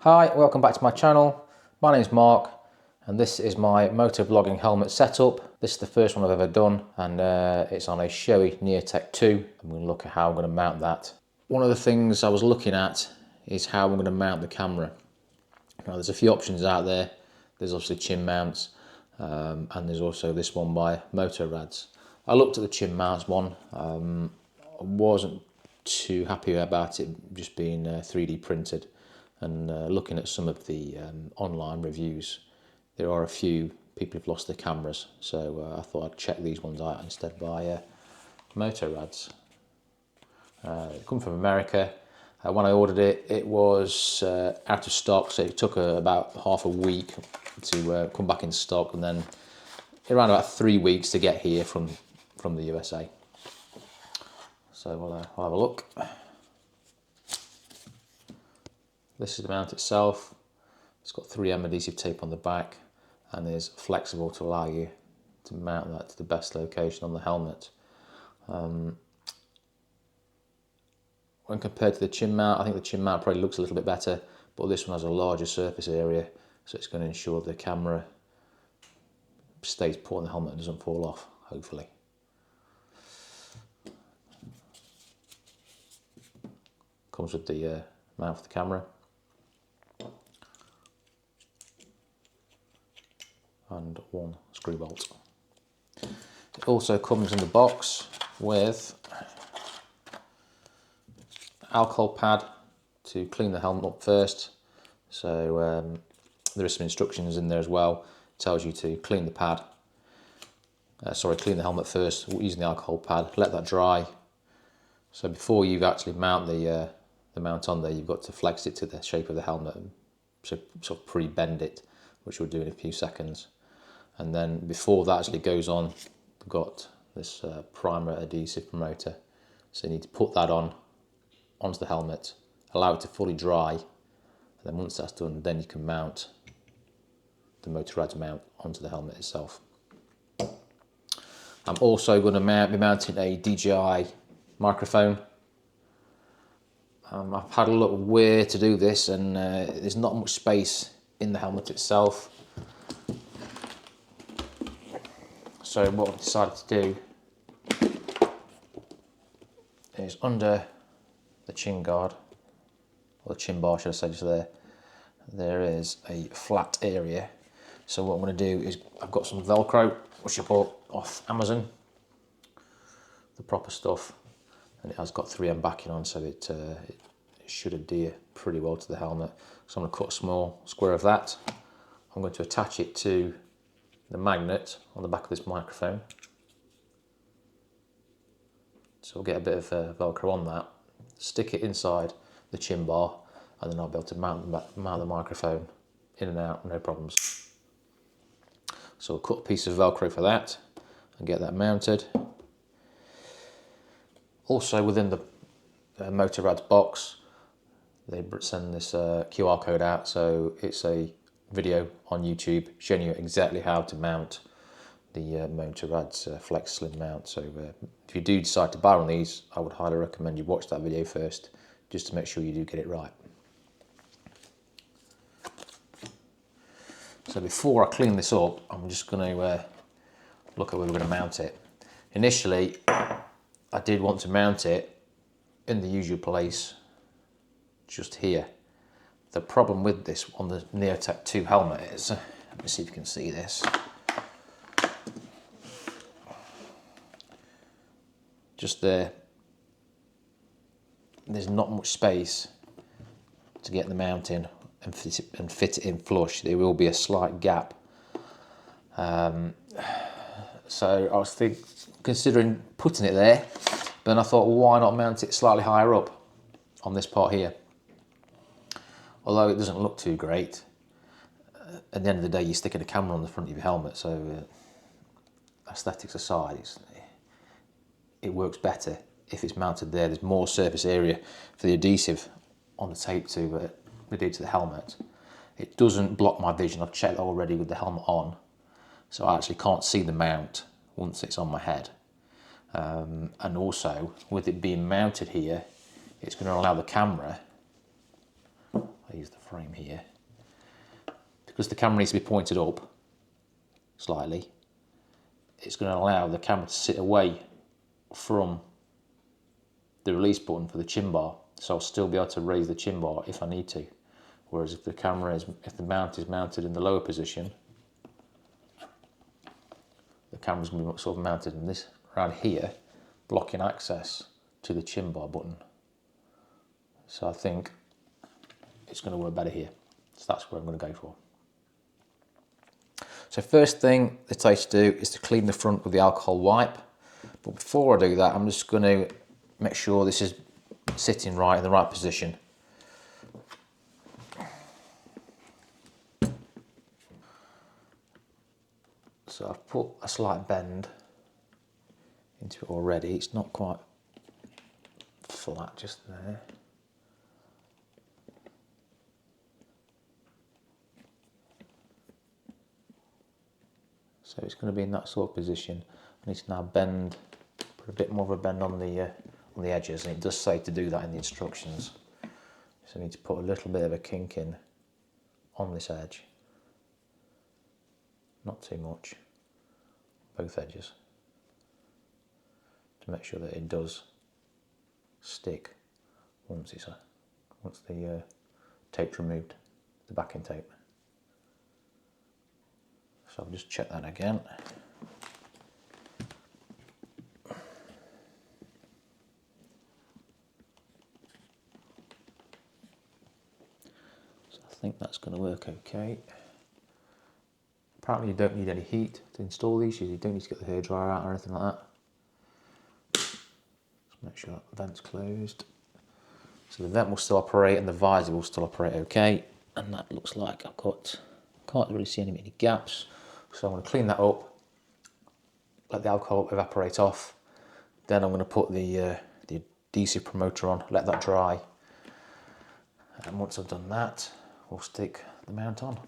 Hi, welcome back to my channel. My name's Mark and this is my motovlogging helmet setup. This is the first one I've ever done and it's on a Shoei Neotec 2. I'm going to look at how I'm going to mount that. One of the things I was looking at is how I'm going to mount the camera. Now there's a few options out there. There's obviously chin mounts and there's also this one by MotoRadds. I looked at the chin mounts one. I wasn't too happy about it just being 3D printed. And looking at some of the online reviews, there are a few people who've lost their cameras, so I thought I'd check these ones out instead by MotoRadds. It come from America. When I ordered it, it was out of stock, so it took about half a week to come back in stock, and then around about 3 weeks to get here from the USA. So we'll have a look. This is the mount itself. It's got 3M adhesive tape on the back and is flexible to allow you to mount that to the best location on the helmet. When compared to the chin mount, I think the chin mount probably looks a little bit better, but this one has a larger surface area, so it's going to ensure the camera stays put on the helmet and doesn't fall off, hopefully. Comes with the mount for the camera. And one screw bolt. It also comes in the box with alcohol pad to clean the helmet up first. So there are some instructions in there as well. It tells you to clean the pad. Clean the helmet first using the alcohol pad. Let that dry. So before you actually mount the mount on there, you've got to flex it to the shape of the helmet, so sort of pre-bend it, which we'll do in a few seconds. And then before that actually goes on, we've got this primer adhesive promoter. So you need to put that onto the helmet, allow it to fully dry, and then once that's done, then you can mount the MotoRadds mount onto the helmet itself. I'm also going to be mounting a DJI microphone. I've had a look where to do this, and there's not much space in the helmet itself. So what I've decided to do is under the chin guard, or the chin bar should I say, just there is a flat area. So what I'm going to do is, I've got some Velcro, which I bought off Amazon, the proper stuff, and it has got 3M backing on, so it should adhere pretty well to the helmet. So I'm going to cut a small square of that. I'm going to attach it to the magnet on the back of this microphone. So we'll get a bit of Velcro on that, stick it inside the chin bar, and then I'll be able to mount the microphone in and out, no problems. So we'll cut a piece of Velcro for that and get that mounted. Also within the MotoRadds box, they send this QR code out, so it's a video on YouTube showing you exactly how to mount the MotoRadds Flex Slim mount. So if you do decide to buy one of these, I would highly recommend you watch that video first, just to make sure you do get it right. So before I clean this up, I'm just going to look at where we're going to mount it. Initially, I did want to mount it in the usual place, just here. The problem with this on the Neotec 2 helmet is, let me see if you can see this. Just there, there's not much space to get the mount in and fit it in flush. There will be a slight gap. So I was considering putting it there, but then I thought, well, why not mount it slightly higher up on this part here? Although it doesn't look too great, at the end of the day you're sticking a camera on the front of your helmet, so aesthetics aside, it works better if it's mounted there. There's more surface area for the adhesive on the tape to adhere to the helmet. It doesn't block my vision. I've checked that already with the helmet on, so I actually can't see the mount once it's on my head. And also, with it being mounted here, it's going to allow the camera, I use the frame here. Because the camera needs to be pointed up slightly, it's going to allow the camera to sit away from the release button for the chin bar, so I'll still be able to raise the chin bar if I need to. Whereas if the mount is mounted in the lower position, the camera's going to be sort of mounted in this around here, blocking access to the chin bar button. So I think it's going to work better here. So that's what I'm going to go for. So first thing that I to do is to clean the front with the alcohol wipe. But before I do that, I'm just going to make sure this is sitting right in the right position. So I've put a slight bend into it already. It's not quite flat just there. So it's going to be in that sort of position. I need to now bend, put a bit more of a bend on the edges, and it does say to do that in the instructions. So I need to put a little bit of a kink in on this edge. Not too much, both edges, to make sure that it does stick once the tape's removed, the backing tape. So I'll just check that again. So I think that's going to work okay. Apparently you don't need any heat to install these, you don't need to get the hairdryer out or anything like that. Just make sure that the vent's closed. So the vent will still operate and the visor will still operate okay. And that looks like can't really see any gaps. So I'm going to clean that up, let the alcohol evaporate off. Then I'm going to put the adhesive promoter on, let that dry. And once I've done that, we'll stick the mount on.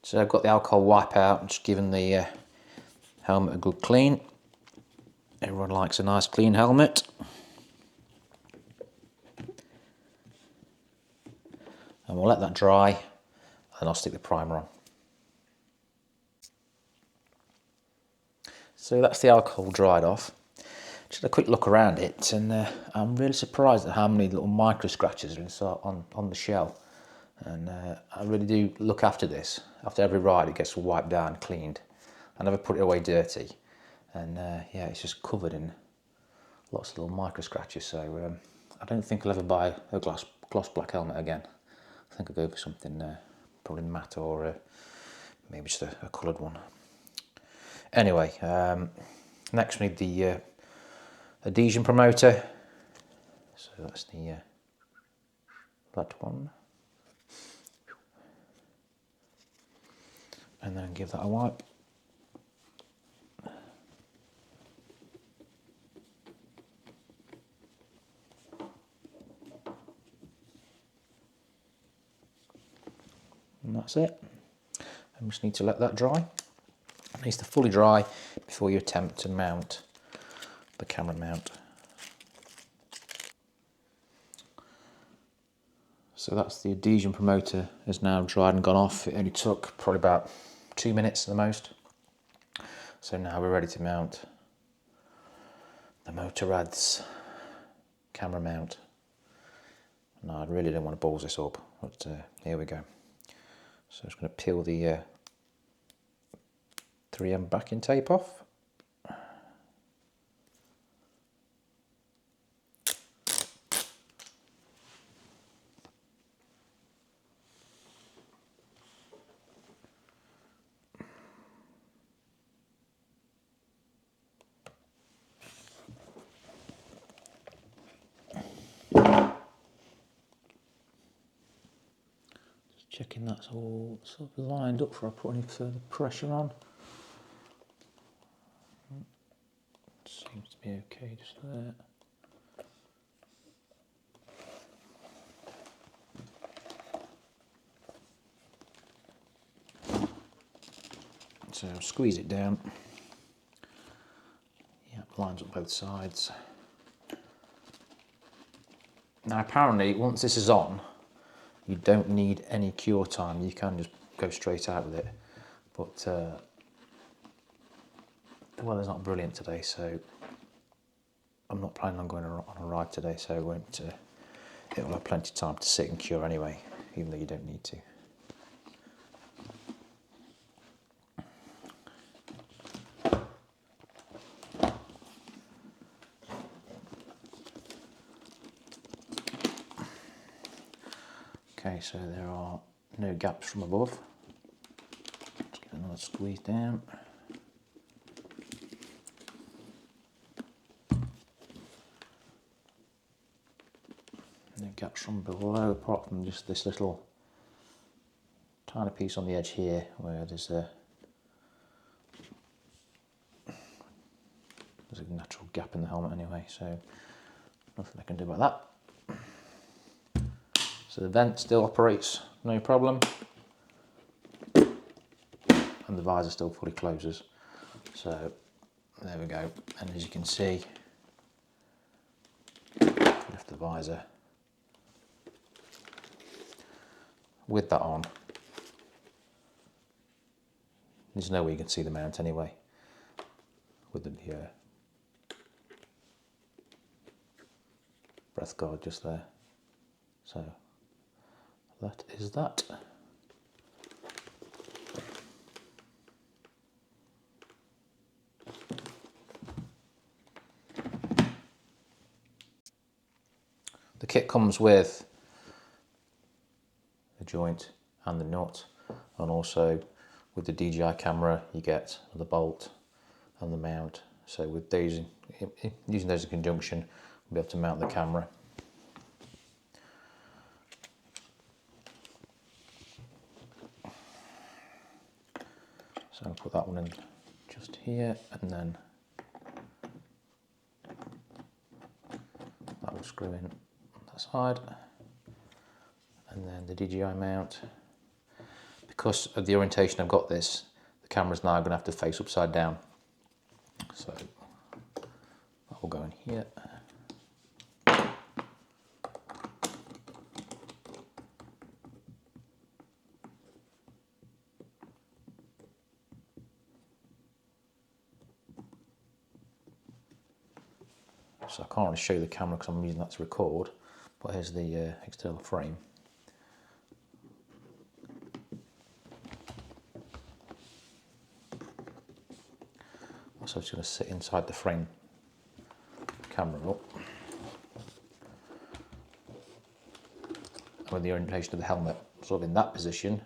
So I've got the alcohol wipe out, I'm just giving the helmet a good clean. Everyone likes a nice clean helmet. And we'll let that dry, and I'll stick the primer on. So that's the alcohol dried off. Just had a quick look around it, and I'm really surprised at how many little micro scratches are inside on the shell. And I really do look after this. After every ride it gets wiped down, cleaned. I never put it away dirty. And yeah, it's just covered in lots of little micro scratches. So I don't think I'll ever buy a gloss black helmet again. I think I'll go for something probably matte or maybe just a coloured one. Anyway, next we need the adhesion promoter. So that's the that one. And then give that a wipe. And that's it. I just need to let that dry. It needs to fully dry before you attempt to mount the camera mount. So that's the adhesion promoter is now dried and gone off. It only took probably about 2 minutes at the most. So now we're ready to mount the MotoRadds camera mount. No, I really don't want to balls this up, but here we go. So I'm just going to peel the 3M backing tape off. Checking that's all sort of lined up before I put any further pressure on. Seems to be okay just there. So squeeze it down. Yeah, lines up both sides. Now apparently once this is on, you don't need any cure time, you can just go straight out with it. But the weather's not brilliant today, so I'm not planning on going on a ride today, so it won't. It will have plenty of time to sit and cure anyway, even though you don't need to. Okay, so there are no gaps from above. Let's give it another squeeze down. No gaps from below, apart from just this little tiny piece on the edge here where there's a natural gap in the helmet anyway, so nothing I can do about that. So the vent still operates, no problem. And the visor still fully closes. So there we go. And as you can see, lift the visor. With that on, there's no way you can see the mount anyway with the breath guard just there. So that is that. The kit comes with the joint and the nut, and also with the DJI camera you get the bolt and the mount. So with those, using those in conjunction, we'll be able to mount the camera. So I'll put that one in just here, and then that will screw in on that side. And then the DJI mount. Because of the orientation I've got this, the camera's now going to have to face upside down. So that will go in here. So I can't really show you the camera because I'm using that to record, but here's the external frame. So it's going to sit inside the frame, camera up. And with the orientation of the helmet sort of in that position,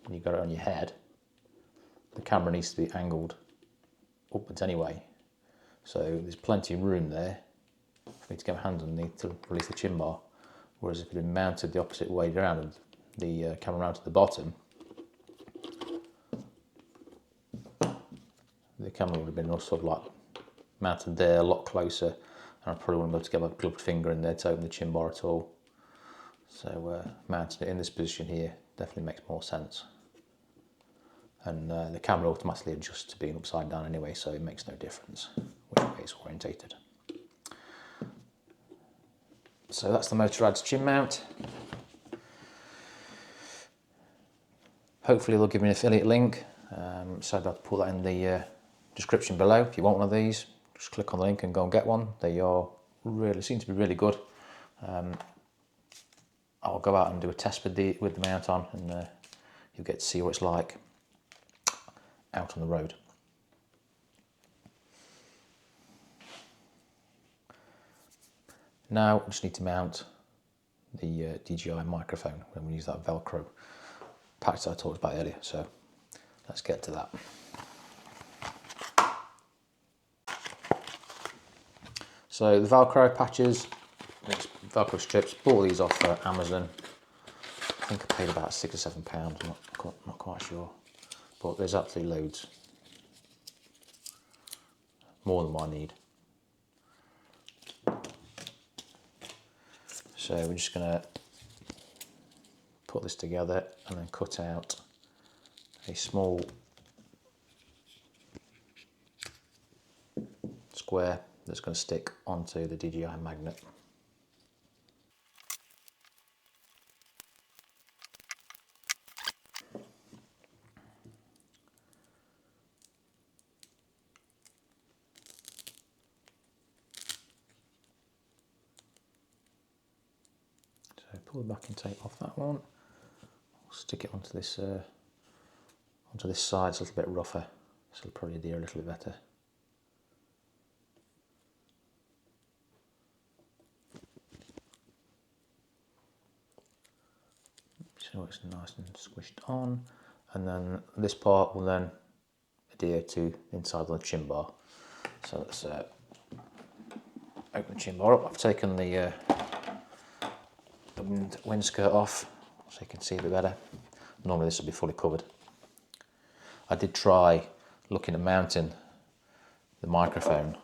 when you've got it on your head, the camera needs to be angled upwards anyway. So there's plenty of room there for me to get my hands underneath to release the chin bar. Whereas if it had been mounted the opposite way around and the camera mounted at the bottom, the camera would have been sort of like mounted there a lot closer, and I probably wouldn't be able to get my gloved finger in there to open the chin bar at all. So mounting it in this position here definitely makes more sense. And the camera automatically adjusts to being upside down anyway, so it makes no difference which way it's orientated. So that's the MotoRadds chin mount. Hopefully they'll give me an affiliate link, so I'll put that in the description below. If you want one of these, just click on the link and go and get one. They are really, seem to be really good. I'll go out and do a test with the mount on, and you'll get to see what it's like out on the road. Now I just need to mount the DJI microphone when we use that Velcro patch that I talked about earlier, so let's get to that. So the Velcro patches, Velcro strips, bought these off Amazon. I think I paid about £6 or £7, not quite sure, but there's absolutely loads, more than what I need. So we're just going to put this together and then cut out a small square that's going to stick onto the DJI magnet. pull the backing tape off that one. Stick it onto this side. It's a little bit rougher, so it'll probably adhere a little bit better. So it's nice and squished on, and then this part will then adhere to the inside of the chin bar. So let's open the chin bar up. I've taken the wind skirt off so you can see a bit better. Normally this will be fully covered. I did try looking at mounting the microphone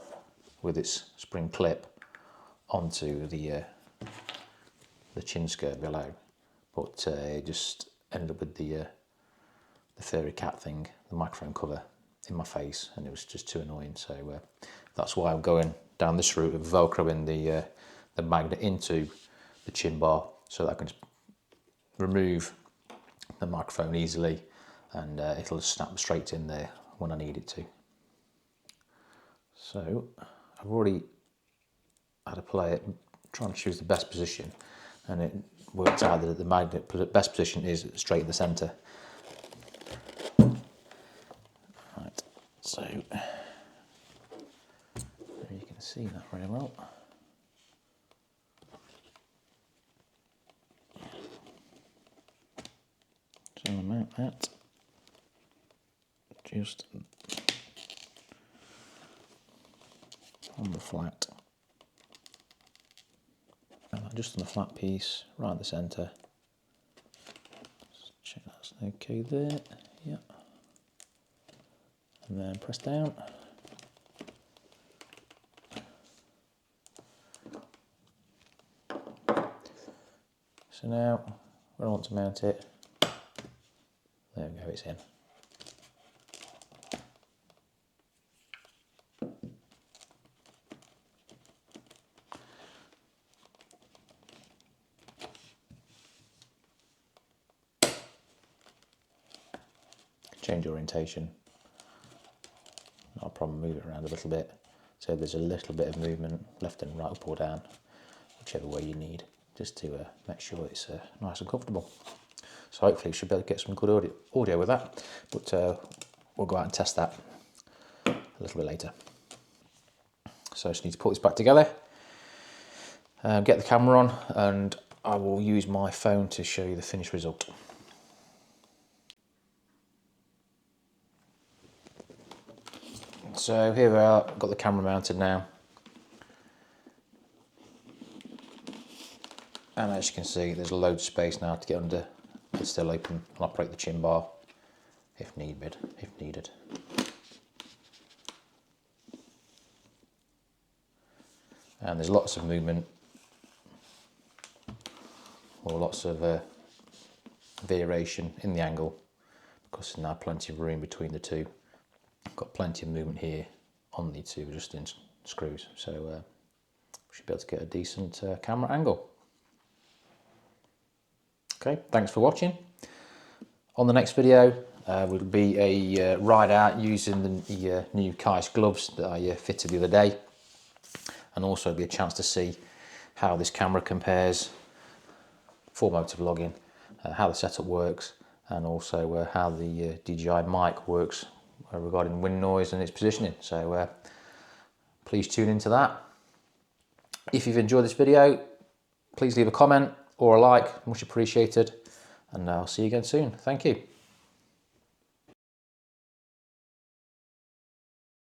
with its spring clip onto the chin skirt below, but it just ended up with the furry cat thing, the microphone cover, in my face, and it was just too annoying. So that's why I'm going down this route of velcroing the magnet into the chin bar, so that I can just remove the microphone easily, and it'll just snap straight in there when I need it to. So I've already had a play at trying to choose the best position, and it worked out that the magnet best position is straight in the centre. Right, so you can see that very well. So I'll mount that just on the flat, and just on the flat piece, right at the centre. Just check that's okay there, yeah. And then press down. So now, where I want to mount it, there we go, it's in. Change orientation, not a problem, move it around a little bit, so there's a little bit of movement left and right, up or down, whichever way you need, just to make sure it's nice and comfortable. So hopefully you should be able to get some good audio with that, but we'll go out and test that a little bit later. So I just need to put this back together, get the camera on, and I will use my phone to show you the finished result. So here we are, I've got the camera mounted now, and as you can see there's loads of space now to get under. It's still open and operate the chin bar if needed. And there's lots of movement, or lots of variation in the angle, because there's now plenty of room between the two. I've got plenty of movement here on the two adjusting screws, so we should be able to get a decent camera angle. Okay, thanks for watching. On the next video will be a ride out using the new Kais gloves that I fitted the other day, and also be a chance to see how this camera compares for motovlogging, how the setup works, and also how the DJI mic works regarding wind noise and its positioning. So please tune into that. If you've enjoyed this video, please leave a comment or a like, much appreciated, and I'll see you again soon. Thank you.